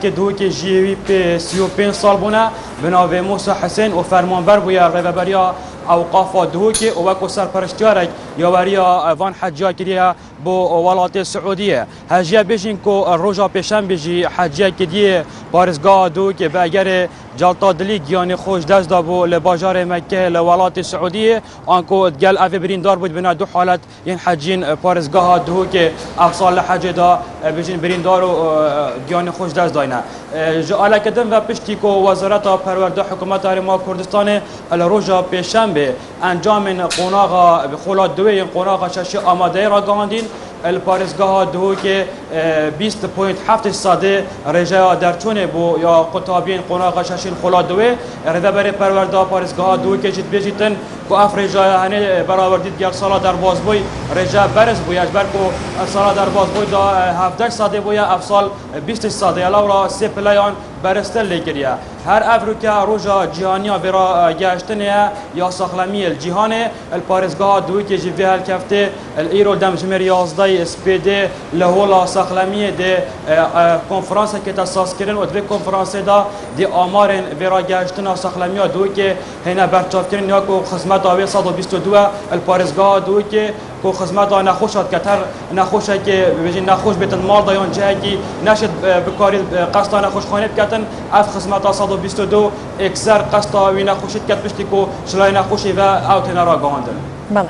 که دو که جیوی په 35 سال بونه بناوی موسی حسین و فرمانبر بویا ریوبریا اوقاف دو که او وکو سرپرستیارک یاوریا وان حجا کریا بو ولایت سعودیه هجیا بجین کو روزا پیشن بجی حجیا کدیه پارزگاه دو که به اگر جلطا دلی گیان خوش دست دا بو لباجار مکه لولایت سعودیه آنکو گل اف بریندار بود بنا دو حالت این حجین پارزگاه دو که افصال حج دا بجین بریندار و گیان خوش دست داینه جعل کدم و پشتی کو وزارت پرورده حکومت ما کردستان الروزا پیشنبه انجام قوناغ خلا دوی قوناغ شش آماده را گاندین الپارزگاه دو که 20.7 ساده رجا در چونه بو یا قطابین قوناغ ششین خلا دوی رده بر پرورده پارزگاه دو که جد بیجیتن کو اف رجا هنه برآوردید یک سال در بازبوی رجا برز بویش بر کو سال در بازبوی دا 17 ساده بویا افسال 20 ساده علاوه سه پلیان برستل لگریا هر افریقا روزا جهانیا برا گشتنه یا ساخلمی الجهان الپارزگاه دوی که جوی هل کفته ایرو دم جمر 11 اسپیده لهولا ساخلمی ده کنفرانس که تاساس کردن و دوی کنفرانس دا دی آمارن برا گشتن ساخلمی دوی که هنا برچاف کردن یا کو خدمت آوی 122 الپارزگاه دوی که کو خدمت نخوشات کتر نخوشه که بجین نخوش بیتن مال دایان جه کی نشد بکاری قصد نخوش خانه بکتن اف خدمت 122 اکثر قصد وی نخوشید کت پشتی کو شلای نخوشی و اوت نرا گاندن بله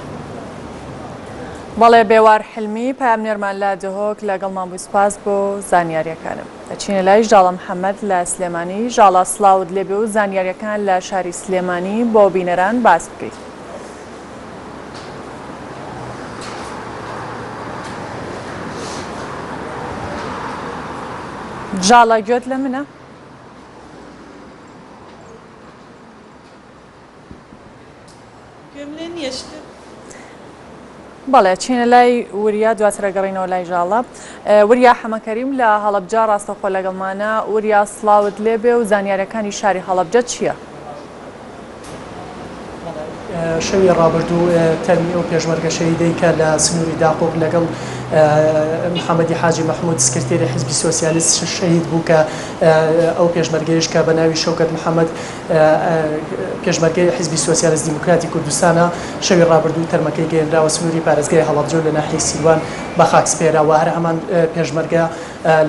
بەڵێ بێوار حلمی پامنێرمان لا دهۆک لەگەڵ مامبووی سپاس بۆ زانیاریەکانم دەچینە لای ژاڵە محەممەد لە سلێمانی ژاڵا سلااوت لێبێ و زانیاریەکان لە شاری سلێمانی بۆ بینەران باس بکەیت. ژاڵە گوێت لە منە؟ بەڵێ چینە لای وریا دواتر گەڕینەوە لای ژاڵە وریا حەمەکەریم لە هەڵەبجە ڕاستەخۆ لەگەڵمانە وریا سڵاوت لێبێ و زانیاریەکانی شاری هەڵەبجە چییە؟ شەوی ڕابردوو تەرمی ئەو پێشمەرگە شەهیدەی کە لە سنووری داقۆک لەگەڵ محەممەدی حاجی مەحموود سکرتێری حیزبی سۆسیالیست شەهید بوو کە ئەو پێشمەرگەیش کە بە ناوی شەوکەت محەممەد پێشمەرگەی حیزبی سۆسیالیست دیموکراتی کوردستانە شەوی ڕابردوو تەرمەکەی گەیەنراوە سنووری پارێزگای هەڵەبجە لە ناحیەی سیروان بە خاکسپێرەوە هەر هەمان پێشمەرگە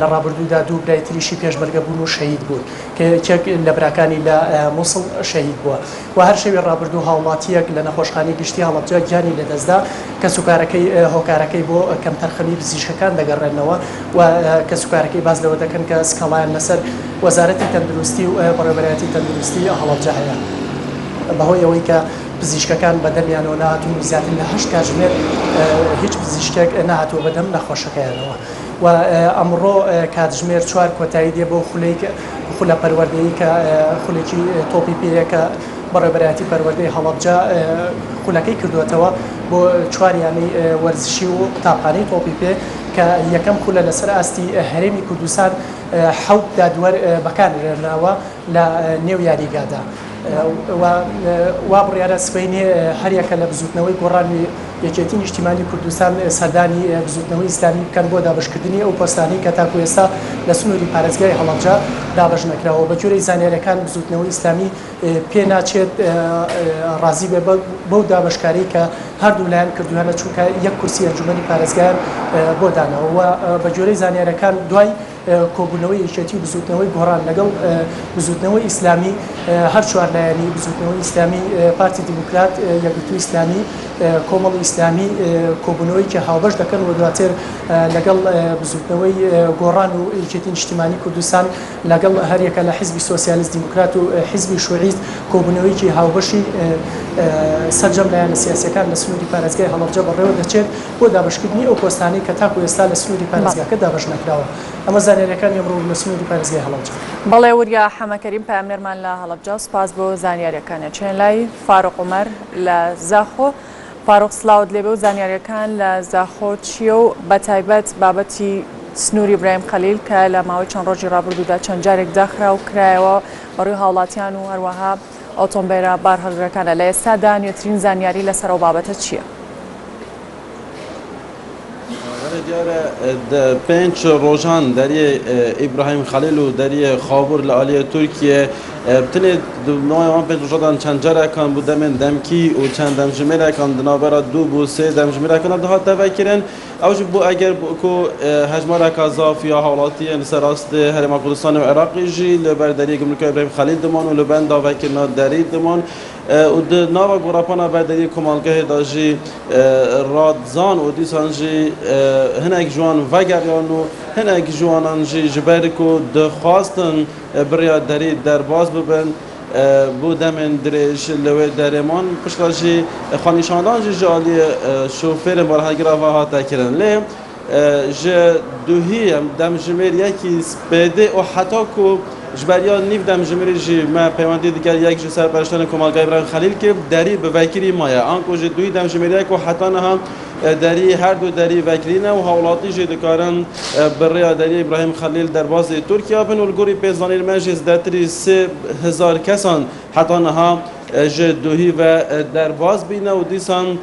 لە ڕابردوودا دوو برای تریشی پێشمەرگە بوون و شەهید بوون کە یەک لە براکانی لە مووسڵ شەهید بووە و هەر شەوی ڕابردوو هاوڵاتیەک لە نەخۆشخانەی گشتی هەڵەبجە گیانی لەدەستدا کە سوکارەکەی هۆکارەکەی بۆ کەمتەرخەمی پزیشکەکان دەگەڕێنەوە و کە سوکارەکەی باز لەوە دەکەن کە سکاڵایان لەسەر وەزارەتی تەندروستی و بەڕێوەبەرایەتی تەندروستی هەڵەبجە هەیە بەهۆی ئەوەی کە پزیشکەکان بەدەمیانەوە نهاتوون زیاتر لە 8 کاتژمێر هیچ پزیشکێک نهاتووە بەدەم نەخۆشەکەیانەوە و ئەمڕۆ کاتژمێر 4 کۆتایی دێ بۆ خولە پەروەردەیی کە خولێکی تۆپی پێیەکە بەڕێوەبەرایەتی پەروەردەی هەڵەبجە خولەکەی کردوێتەوە بۆ چواریانەی وەرزشی و قوتابخانەی تۆپی پێ کە یەکەم خولە لەسەر ئاستی هەرێمی کوردستان حەوت دادوەر بەکارهێنراوە لە نێو یاریگادا وا بڕیارە سبەینێ هەریەکە لە بزوتنەوەی گۆڕانی یەکێتی نیشتیمانی کوردستان سەردانی بزوتنەوەی ئیسلامی بکەن بۆ دابشکردنی ئەو پۆستانەی کە تاکو ئێستا لە سنووری پارێزگای هەڵەبجە دابەش نەکراوە بە جۆرەی زانیاریەکان بزوتنەوەی ئیسلامی پێ ناچێت ڕازی بێ بەو دابشکاری کە هەردوو لایەن کردووانە چونکە یەک کورسی ئەنجومەنی پارێزگایان بۆ دانەوە و بە جۆرەی زانیاریەکان دوای کۆبوونەوەی یەکێتی بزوتنەوەی گۆڕان لەگەڵ بزوتنەوەی ئیسلامی هەر چوارلایەنی بزوتنەوەی ئیسلامی پارتی دیموکرات یەکگرتووی ئیسلامی کۆمەڵی ئیسلامی کۆبوونەوەی کە هاوبەش دەکەن و دواتر لەگەڵ بزوتنەوەی گۆڕان و یەکێتی نیشتیمانی کوردستان لەگەڵ هەریەکە لە حیزبی سۆسیالیست دیموکرات و حیزبی شوعیست کۆبوونەوەیکی هاوبەشی سەرجەم لایەنە سیاسیەکان لە سنووری پارێزگای هەڵەبجە بەڕێوە دەچێت بۆ دابشکردنی ئەو پۆستانەی کە تاکو ئێستا لە سنووری پارێزگاکە دابش نەکراوە ئەمە زانیاریەکان ئەمڕۆ لە سنووری پارێزگای هەڵەبجە. بەڵێ وریا حەمەکەریم پامنێرمان لە هەڵەبجە سپاس بۆ زانیاریەکانە چێن لای فاروق عومەر لە زاخۆ فاروق سڵاوت لێبێ و زانیاریەکان لە زاخۆ چییە و بەتایبەت بابەتی سنووری برایم خەلیل کە لە ماوەی چەند ڕۆژی ڕابردوودا چەند جارێک داخرا و کرایەوە بەڕووی هاوڵاتیان و هەروەها ئۆتۆمبیلە بار هەڵگرەکانە لە ئێستادا نوێترین زانیاری لەسەر ئەو بابەتە چییە؟ دیاره پنج روزان دری ابراهیم خلیل و دری خابور لالی ترکیه بتنی نوع آن پنج روزان چند جره کن بوده من دمکی و چند دمجمره کن دنابرا دو بو سه دمجمره کن ده ها تفکرن اوج بو اگر کو هجمار کازاف یا حوالاتی انسراست هرم کردستان و عراقی جی لبر دری گمرک ابراهیم خلیل دمان و لبن داوکرنا دری دمان و د ناوا گوراپانا بردری کمالگاه داجی رادزان و دیسانجی هنگ جوان وگریانو هنگ جوانانجی جبرکو دخواستن بریا دری درباز ببن بودم درش لوی درمان پشتاجی خانیشاندان جالی شوفر مرهگرا و ها تکرن لی ج دوهی دم جمیر یکی سپیده و حتی کو جبریا نیف دم جمری جی ما پیوندی دیگر یک جسر پرشتن کمالگاه ابراهیم خلیل که دری به وکیلی مایا آنکو جی دوی دم جمری کو حتی نه دری هر دو دری وکیلینه و حوالاتی جی دکارن بریا دری ابراهیم خلیل در باز ترکیه بن و الگوری پیزانیر مجلس دتری 3000 کسان حتی نه جی دوهی و در باز بینه و دیسان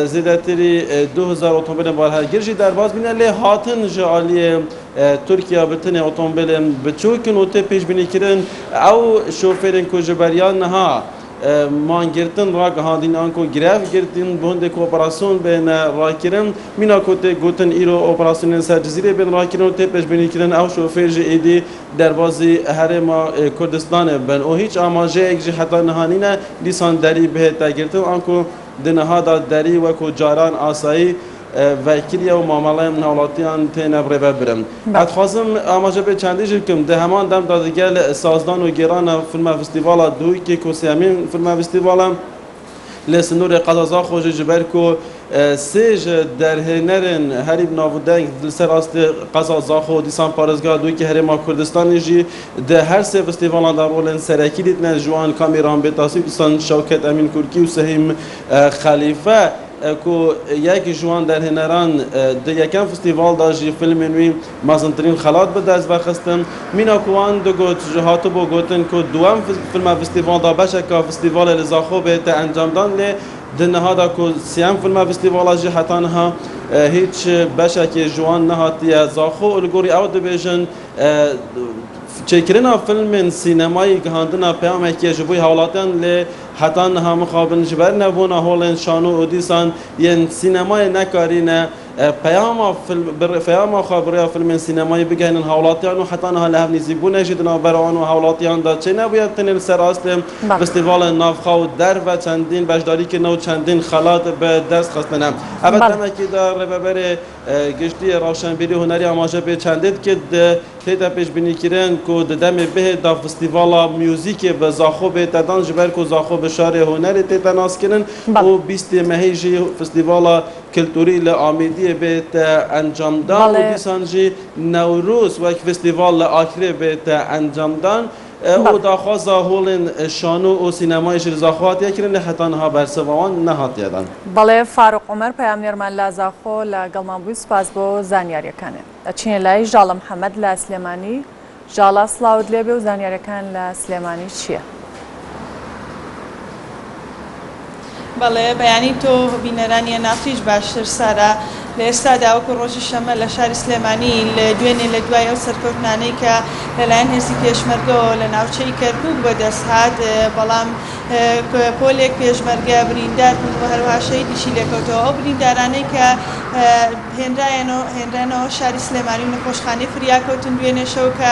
زیادتری 2000 اتومبیل بارها گرجی در باز بینه لی هاتن جالی ترکیه بتنی اتومبیل بچوکن و تی پیش بینی کرن او شوفرین کو جبریان نها مان گرتن را گهاندین آنکو گرف گرتن بوند کو اپراسیون بین را کرن مینا کو تی گوتن ایرو اپراسیون سر جزیره بین را کرن و تی پیش بینی کرن او شوفر جی ایدی در بازی هرم کردستان بن او هیچ آماجه یک جی حتی نهانینه لیسان دری به تا گرتن آنکو دنها داری و کو جاران آسایی وکیلی و معامله نولاتیان تین ابره برم. اتخاصم آماده به چندی جلکم ده همان دم دادگل سازدان و گران فیلم فستیوالا دوی که کوسیامین فیلم فستیوالا لسنور قضا خوش جبر کو سیج در هنرن هریب ناودنگ سر است قضا زاخو دیسان پارزگاه دوی که هرما کردستان جی ده هر سه فستیوال در رولن سرکی دیدن جوان کامیران به تاسیب دیسان شوکت امین کرکی و سهیم خلیفه کو یک جوان در هنران ده یکم فستیوال داجی فیلم نوی مازنترین خلات به دست برخستم مینا کوان دو گوت جهاتو با گوتن کو دوام فیلم فستیوال دا بشه که فستیوال لزاخو به انجام دان لی دنها دا کو سیام فیلم فستیوال جی حتی نها هیچ بشه که جوان نهاتی زاخو الگوری او دبیجن چکرنا فیلم سینمایی گهاندنا پیام که جبوی حالاتن لی حتی نها مخابن جبر نبونا هولن شانو و دیسان ین سینمای نکارینه پیام خبری فیلم سینمایی بگهن حالاتیان و حتی نه له نیزیبونه جدنا بران و حالاتیان دا چه نباید تنل سراست فستیوال نافخا و در و چندین بجداری که نو چندین خلات به دست خواستنم البته که در ببر گشتی روشنبیری هنری آماده به چندید که تیتا پیش بینی کردن که دم به دا فستیوال میوزیک به زاخو به تدان جبر کو زاخو به شهر هنری تیتا ناس کردن و 20 مهیجی فستیوال کلتوری لآمیدی بیت انجام دان و دیسانجی نوروز و یک فستیوال آخری بیت انجام دان و داخواست هولن شانو و سینمای شرزاخوات یکرن حتی نها برسوان نهات یادن بله فاروق عمر پیامنرمان لازاخو لگلمان بوی سپاس بو زانیاریکانه اچین لای جالا محمد لسلیمانی جالا سلاود لیبی و زانیاریکان لسلیمانی چیه؟ بله بیانی تو بینرانی نافیج باشتر سارا لسه داوک روزی شمال لشار سلیمانی لدوینی لدوای او سرکوتنانی که للاین هستی پیشمرگو لناوچهی کرکوک بدست هاد بالام پولیک پیشمرگه بریندار و هر واشهی دیشی لکوتو او بریندارانی که هنرانو شار سلیمانی نخوشخانه فریا کوتن دوینه شو که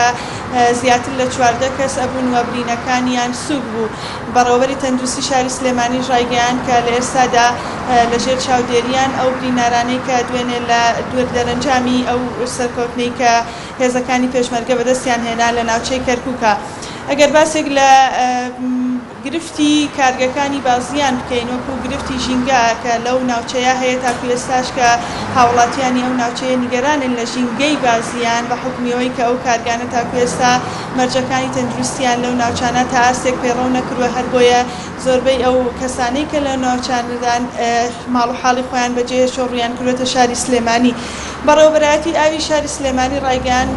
زیاتر لچوارده کس ابون و برینکانیان سوق بو برابری تندرستی شار سلیمانی جایگیان که لسه دا لجر چاودریان او برینارانی که دوێنێ لە دوور دەرەنجامی ئەو سەرکەوتنەی کە هێزەکانی پێشمەرگە بەدەستیان هێنا لە ناوچەی کەرکووکە ئەگەر باسێک لە گرفتی کارگەکانی بازیان بکەین وەکو گرفتی ژینگە کە لەو ناوچەیە هەیە تاکو ئێستاش کە هاوڵاتیانی ئەو ناوچەیە نیگەرانن لە ژینگەی بازیان بە حکمیەوەی کە ئەو کارگانە تاکو ئێستا مەرجەکانی تەندروستیان لەو ناوچانە تا ئاستێک پێڕەو نەکردووە هەر بۆیە زۆربەی ئەو کەسانەی کە لە ناوچانەدان ماڵ و حاڵی خۆیان بەجێ شۆڕیان کردوێتە شاری سلێمانی بەڕێوەبەرایەتی ئاوی شاری سلێمانی ڕایگەاند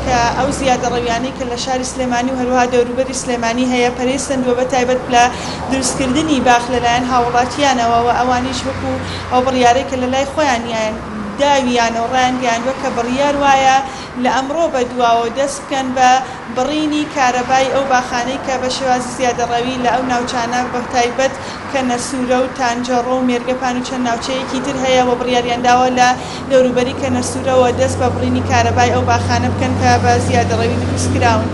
کە ئەو زیادە ڕەویانەی کە لە شاری سلێمانی و هەروەها دەوروبەری سلێمانی هەیە پەرێستندوە بە تایبەت لە دروستکردنی باخ لەلایەن هاوڵاتیانەوە و ئەوانیش وەکو ئەو بڕیارەی کە لە لای خۆیان یان داویانەوە ڕیان گەیاندووە کە بڕیار وایە لە ئەمڕۆ بە دواوە دەست بکەن بە بڕینی کارەبای ئەو باخانەی کە بە شێوازی زیادەڕەوی لە ئەو ناوچانە بە تایبەت کە نەسوورە و تانجەڕۆ و مێرگەپان و چەند ناوچەیەکی تر هەیە و بڕیاریانداوە لە دەوروبەری کە نەسوورەوە دەست بە بڕینی کارەبای ئەو باخانە بکەن کە بە زیادەڕەوی دروستکراون.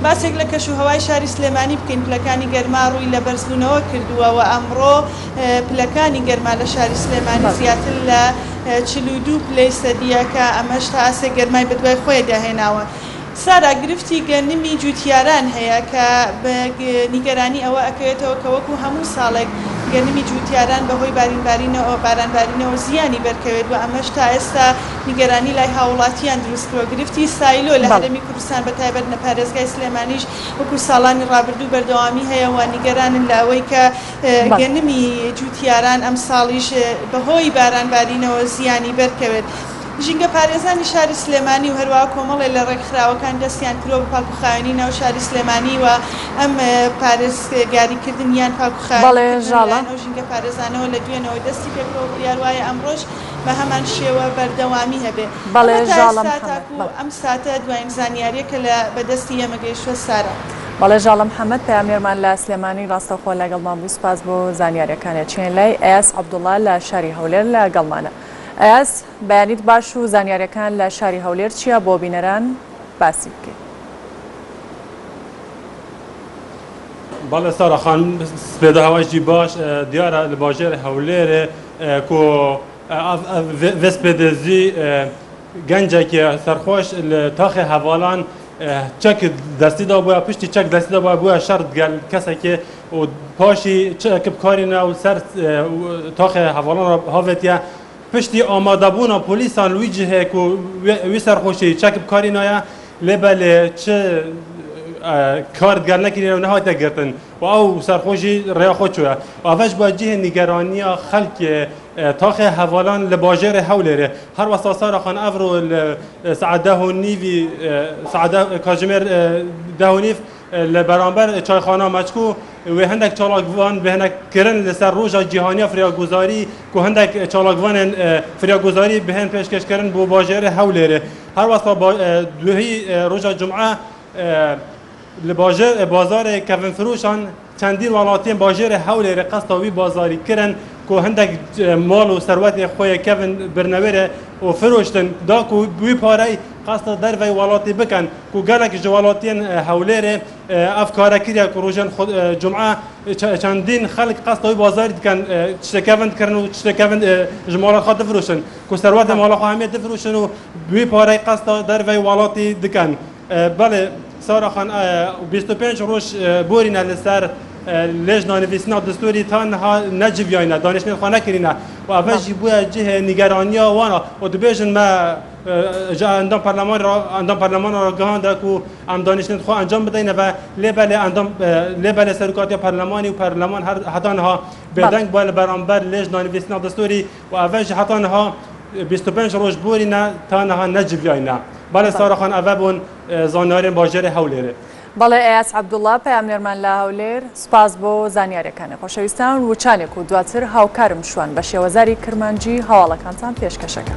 باسێک لە کەشوهەوای شاری سلێمانی بکەین. پلەکانی گەرما ڕووی لە بەرزبوونەوە کردووە و ئەمڕۆ پلەکانی گەرما لە شاری سلێمانی زیاتر لە 42 پلەی سەدیە کە ئەمەش تا ئاسێ گەرمای بەدوای خۆی داهێناوە. سارا گرفتی گەنمی جوتیاران هەیە کە بە نیگەرانی ئەوە ئەکەوێتەوە کە وەکو هەموو ساڵێک گەنمی جوتیاران بەهۆی بارانبارینەوە زیانی بەرکەوێت و ئەمەش تا ئێستا نیگەرانی لای هاوڵاتیان دروستکرۆ. گرفتی سایلۆ لە هەرێمی کوردستان بە تایبەت لە پارێزگای سلێمانیش وەکو ساڵانی ڕابردوو بەردەوامی هەیە و نیگەرانن لە ئەوەی کە گەنمی جوتیاران ئەم ساڵیش بەهۆی بارانبارینەوە زیانی بەرکەوێت. ژینگە پارێزانی شاری سلێمانی و هەروە کۆمەڵێ لە ڕێکخراوەکان دەستیان کرۆ بە پاکوخاوێنی ناو شاری سلێمانی و ئەم پارێزگاریکردن یان پاکوخاوێنیان ئەو ژینگە پارێزانەوە لە دوێنەوە دەستی پێکرۆ بڕیار وایە ئەمڕۆژ بە هەمان شێوە بەردەوامی هەبێ. ئەم ساتە دوایین زانیاریەکە لە بەدەستی ئێمە گەیشتووە سارا. بەڵێ ژاڵە محەممەد پامێرمان لە سلێمانی ڕاستەخۆ لەگەڵمان بوو. سپاس بۆ زانیاریەکانە چێن لای ئەیاس عەبدوڵڵا لە شاری هەولێر لەگەڵمانە. ئەیاس بەیانیت باش و زانیاریەکان لە شاری هەولێر چییە بۆ بینەران باسی بکەین؟ بەڵێ ساراخان سپێدەهاوایشی باش دیارە لە باژێرە هەولێرێ کۆ vespedezî gencekê serxweş li taxê hevalan çek destî da bûye piştî çek destî da bûye şer gel kesekê û paşî çekib karîne û ser taxê hevalan havetiye piştî amadebûna polîsan li wî cihê ku wî serxweşî çekib karînaya lêbelê çi کار دیگر نکردن و نهایت گرتن و او سرخوشی ریا خود شده و اوش با جه نگرانی خلق تاخ حوالان لباجر حولره هر وسط سار خان افرو ساعت ده و نیوی ساعت کاجمر ده و نیف لبرانبر چایخانه مچکو و هندک چالاکوان به هندک کرن لسر روژا جهانی فریاگوزاری که هندک چالاکوان فریاگوزاری به هند پیشکش کردن بو باجر حولره هر وسط دوهی روژا جمعه لباجر بازار کفن فروشان چندین ولاتین باجر حول قصداوی بازاری کردن که هندک مال و ثروت خوی کفن برنوره و فروشتن دا که بوی پاره قصد در وی ولاتی بکن که گلک جوالاتین حوله افکار کردن که روزن جمعه چندین خلق قصداوی بازاری کن چتکفن کردن و چتکفن جمالات خاطر فروشن که ثروت مال خواهمیت فروشن و بوی پاره قصد در وی ولاتی دکن. بله سارا خان 25 روز بورینه لسر لجنه نویسینا دستوری تنها نجویانه دانشمند خانه کرینه و اولی بوده جه نگرانی وانا و دوبیشن ما اندام پارلمان را گهانده که ام دانشمند خواه انجام بدهینه و لیبل سرکاتی پارلمانی و پارلمان حتی ها بدنگ باید برانبر لجنه نویسینا دستوری و اولی حتی ها 25 روز بورینه تنها نجویانه بله سارا خان اوابون زانیارین باجر هەولێرێ. بەڵێ ئەیاس عەبدوڵڵا پەیامنێرمان لە هەولێر سوپاس بۆ زانیاریەکانە. خۆشەویستان وچانێک و دواتر هاوکارم شوان بە شێوەزاری کرمانجی هەواڵەکانتان پێشکەشەکە.